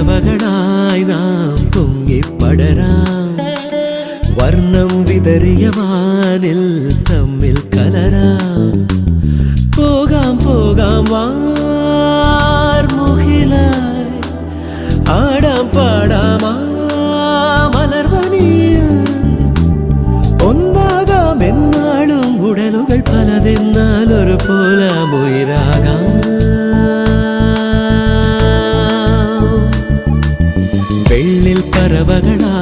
പറവകളായി നാം പൊങ്ങിപ്പടരാം വർണ്ണം വിതറിയ വാനിൽ തമ്മിൽ കലരാം പോകാം പോകാം വാർമുകിലായി ആടാം പാടാം മലർവനിയിൽ ഒന്നാകാം എന്നാളും ഉടലുകൾ പലതെന്നാൽ ഒരു പോലാമുയിരാകാം വെള്ളിൽ പറവകളായി